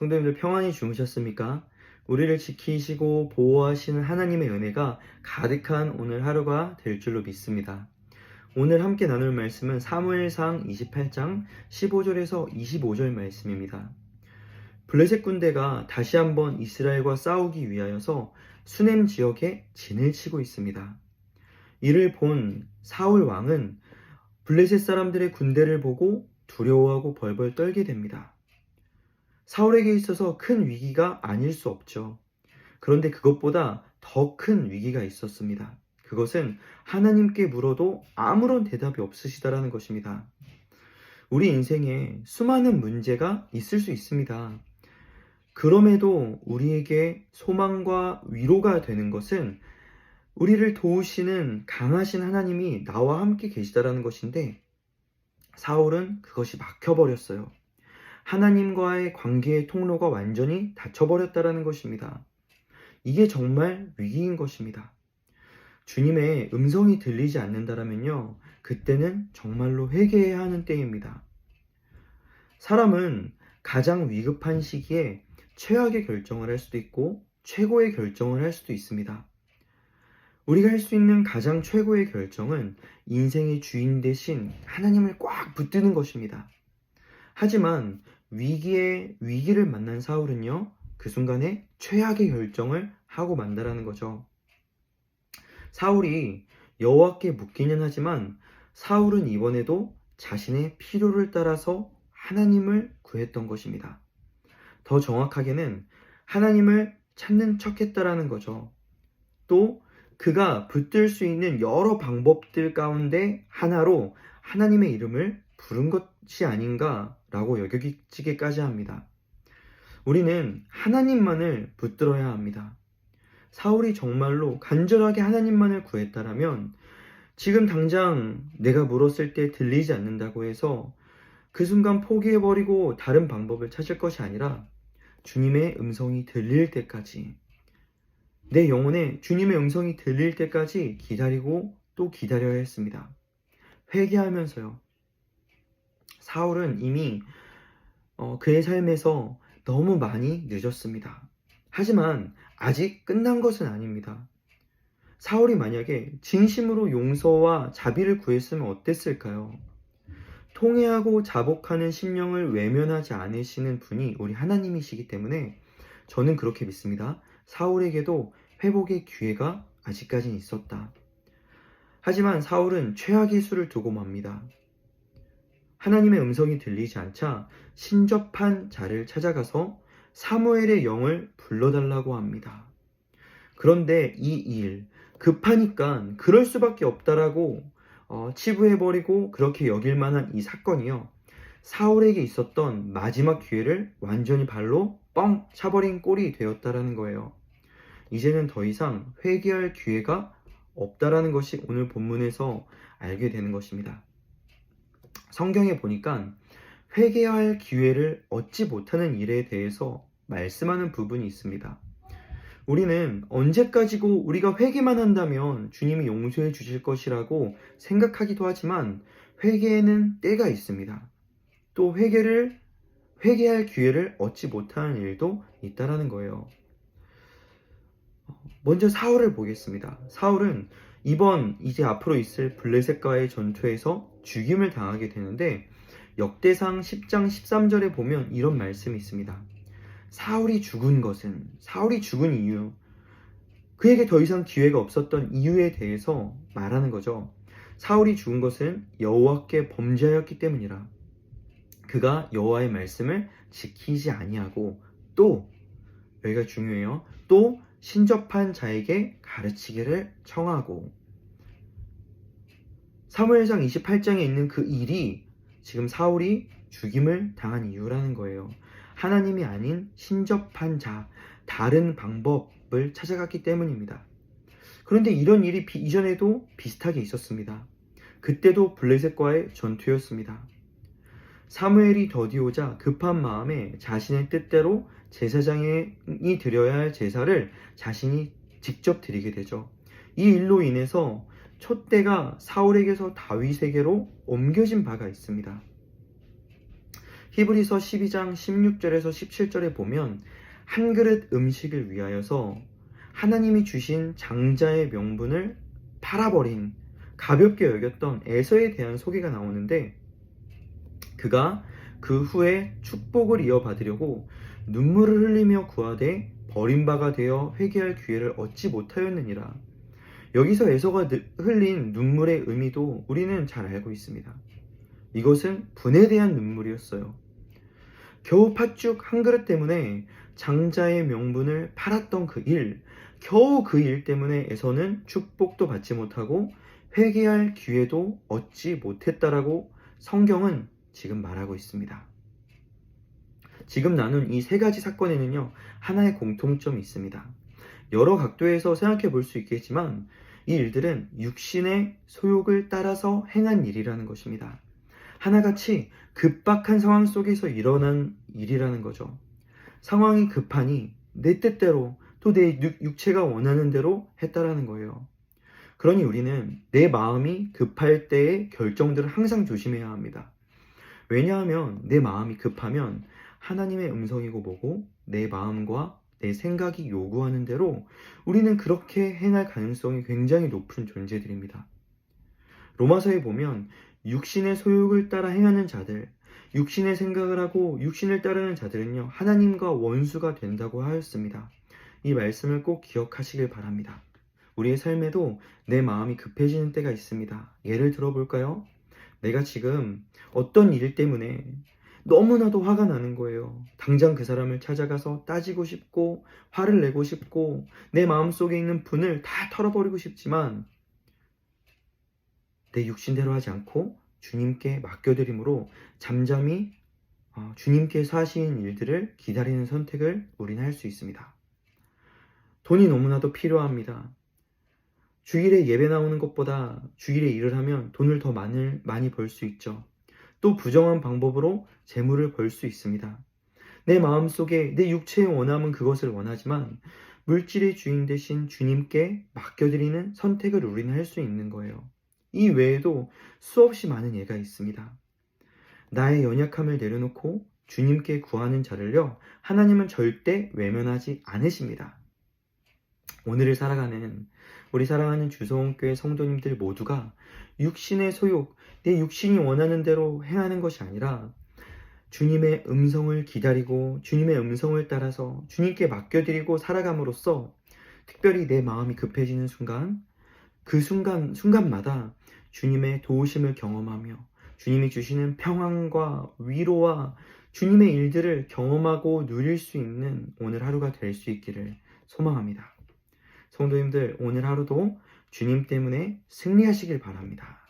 성도님들 평안히 주무셨습니까? 우리를 지키시고 보호하시는 하나님의 은혜가 가득한 오늘 하루가 될 줄로 믿습니다. 오늘 함께 나눌 말씀은 사무엘상 28장 15절에서 25절 말씀입니다. 블레셋 군대가 다시 한번 이스라엘과 싸우기 위하여서 수넴 지역에 진을 치고 있습니다. 이를 본 사울 왕은 블레셋 사람들의 군대를 보고 두려워하고 벌벌 떨게 됩니다. 사울에게 있어서 큰 위기가 아닐 수 없죠. 그런데 그것보다 더 큰 위기가 있었습니다. 그것은 하나님께 물어도 아무런 대답이 없으시다라는 것입니다. 우리 인생에 수많은 문제가 있을 수 있습니다. 그럼에도 우리에게 소망과 위로가 되는 것은 우리를 도우시는 강하신 하나님이 나와 함께 계시다라는 것인데, 사울은 그것이 막혀버렸어요. 하나님과의 관계의 통로가 완전히 닫혀버렸다라는 것입니다. 이게 정말 위기인 것입니다. 주님의 음성이 들리지 않는다라면요, 그때는 정말로 회개해야 하는 때입니다. 사람은 가장 위급한 시기에 최악의 결정을 할 수도 있고 최고의 결정을 할 수도 있습니다. 우리가 할 수 있는 가장 최고의 결정은 인생의 주인 대신 하나님을 꽉 붙드는 것입니다. 하지만 위기를 만난 사울은요, 그 순간에 최악의 결정을 하고 만다라는 거죠. 사울이 여호와께 묻기는 하지만 사울은 이번에도 자신의 필요를 따라서 하나님을 구했던 것입니다. 더 정확하게는 하나님을 찾는 척했다라는 거죠. 또 그가 붙들 수 있는 여러 방법들 가운데 하나로 하나님의 이름을 부른 것이 아닌가라고 여겨지기까지 합니다. 우리는 하나님만을 붙들어야 합니다. 사울이 정말로 간절하게 하나님만을 구했다라면 지금 당장 내가 물었을 때 들리지 않는다고 해서 그 순간 포기해버리고 다른 방법을 찾을 것이 아니라 주님의 음성이 들릴 때까지, 내 영혼에 주님의 음성이 들릴 때까지 기다리고 또 기다려야 했습니다. 회개하면서요. 사울은 이미 그의 삶에서 너무 많이 늦었습니다. 하지만 아직 끝난 것은 아닙니다. 사울이 만약에 진심으로 용서와 자비를 구했으면 어땠을까요? 통회하고 자복하는 심령을 외면하지 않으시는 분이 우리 하나님이시기 때문에 저는 그렇게 믿습니다. 사울에게도 회복의 기회가 아직까지는 있었다. 하지만 사울은 최악의 수를 두고 맙니다. 하나님의 음성이 들리지 않자 신접한 자를 찾아가서 사무엘의 영을 불러달라고 합니다. 그런데 이 일, 급하니까 그럴 수밖에 없다라고 치부해버리고 그렇게 여길 만한 이 사건이요, 사울에게 있었던 마지막 기회를 완전히 발로 뻥 차버린 꼴이 되었다라는 거예요. 이제는 더 이상 회개할 기회가 없다라는 것이 오늘 본문에서 알게 되는 것입니다. 성경에 보니까 회개할 기회를 얻지 못하는 일에 대해서 말씀하는 부분이 있습니다. 우리는 언제까지고 우리가 회개만 한다면 주님이 용서해 주실 것이라고 생각하기도 하지만 회개에는 때가 있습니다. 또 회개할 기회를 얻지 못하는 일도 있다라는 거예요. 먼저 사울을 보겠습니다. 사울은 이제 앞으로 있을 블레셋과의 전투에서 죽임을 당하게 되는데, 역대상 10장 13절에 보면 이런 말씀이 있습니다. 사울이 죽은 이유, 그에게 더 이상 기회가 없었던 이유에 대해서 말하는 거죠. 사울이 죽은 것은 여호와께 범죄하였기 때문이라. 그가 여호와의 말씀을 지키지 아니하고, 또 여기가 중요해요. 또 신접한 자에게 가르치기를 청하고. 사무엘상 28장에 있는 그 일이 지금 사울이 죽임을 당한 이유라는 거예요. 하나님이 아닌 신접한 자, 다른 방법을 찾아갔기 때문입니다. 그런데 이런 일이 이전에도 비슷하게 있었습니다. 그때도 블레셋과의 전투였습니다. 사무엘이 더디오자 급한 마음에 자신의 뜻대로 제사장이 드려야 할 제사를 자신이 직접 드리게 되죠. 이 일로 인해서 촛대가 사울에게서 다윗에게로 옮겨진 바가 있습니다. 히브리서 12장 16절에서 17절에 보면 한 그릇 음식을 위하여서 하나님이 주신 장자의 명분을 팔아버린 가볍게 여겼던 에서에 대한 소개가 나오는데, 그가 그 후에 축복을 이어받으려고 눈물을 흘리며 구하되 버림바가 되어 회개할 기회를 얻지 못하였느니라. 여기서 에서가 흘린 눈물의 의미도 우리는 잘 알고 있습니다. 이것은 분에 대한 눈물이었어요. 겨우 팥죽 한 그릇 때문에 장자의 명분을 팔았던 그 일, 겨우 그 일 때문에 에서는 축복도 받지 못하고 회개할 기회도 얻지 못했다라고 성경은 지금 말하고 있습니다. 지금 나눈 이 세 가지 사건에는요, 하나의 공통점이 있습니다. 여러 각도에서 생각해 볼 수 있겠지만 이 일들은 육신의 소욕을 따라서 행한 일이라는 것입니다. 하나같이 급박한 상황 속에서 일어난 일이라는 거죠. 상황이 급하니 내 뜻대로 또 내 육체가 원하는 대로 했다라는 거예요. 그러니 우리는 내 마음이 급할 때의 결정들을 항상 조심해야 합니다. 왜냐하면 내 마음이 급하면 하나님의 음성이고 뭐고 내 마음과 내 생각이 요구하는 대로 우리는 그렇게 행할 가능성이 굉장히 높은 존재들입니다. 로마서에 보면 육신의 소욕을 따라 행하는 자들, 육신의 생각을 하고 육신을 따르는 자들은요, 하나님과 원수가 된다고 하였습니다. 이 말씀을 꼭 기억하시길 바랍니다. 우리의 삶에도 내 마음이 급해지는 때가 있습니다. 예를 들어볼까요? 내가 지금 어떤 일 때문에 너무나도 화가 나는 거예요. 당장 그 사람을 찾아가서 따지고 싶고 화를 내고 싶고 내 마음속에 있는 분을 다 털어버리고 싶지만 내 육신대로 하지 않고 주님께 맡겨드림으로 잠잠히 주님께서 하신 일들을 기다리는 선택을 우리는 할 수 있습니다. 돈이 너무나도 필요합니다. 주일에 예배 나오는 것보다 주일에 일을 하면 돈을 더 많이 벌 수 있죠. 또 부정한 방법으로 재물을 벌 수 있습니다. 내 마음속에 내 육체의 원함은 그것을 원하지만 물질의 주인 되신 주님께 맡겨드리는 선택을 우리는 할 수 있는 거예요. 이 외에도 수없이 많은 예가 있습니다. 나의 연약함을 내려놓고 주님께 구하는 자를요, 하나님은 절대 외면하지 않으십니다. 오늘을 살아가는 우리 사랑하는 주소홍교회 성도님들 모두가 육신의 소욕, 내 육신이 원하는 대로 행하는 것이 아니라 주님의 음성을 기다리고 주님의 음성을 따라서 주님께 맡겨드리고 살아감으로써 특별히 내 마음이 급해지는 순간, 그 순간마다 주님의 도우심을 경험하며 주님이 주시는 평안과 위로와 주님의 일들을 경험하고 누릴 수 있는 오늘 하루가 될 수 있기를 소망합니다. 성도님들, 오늘 하루도 주님 때문에 승리하시길 바랍니다.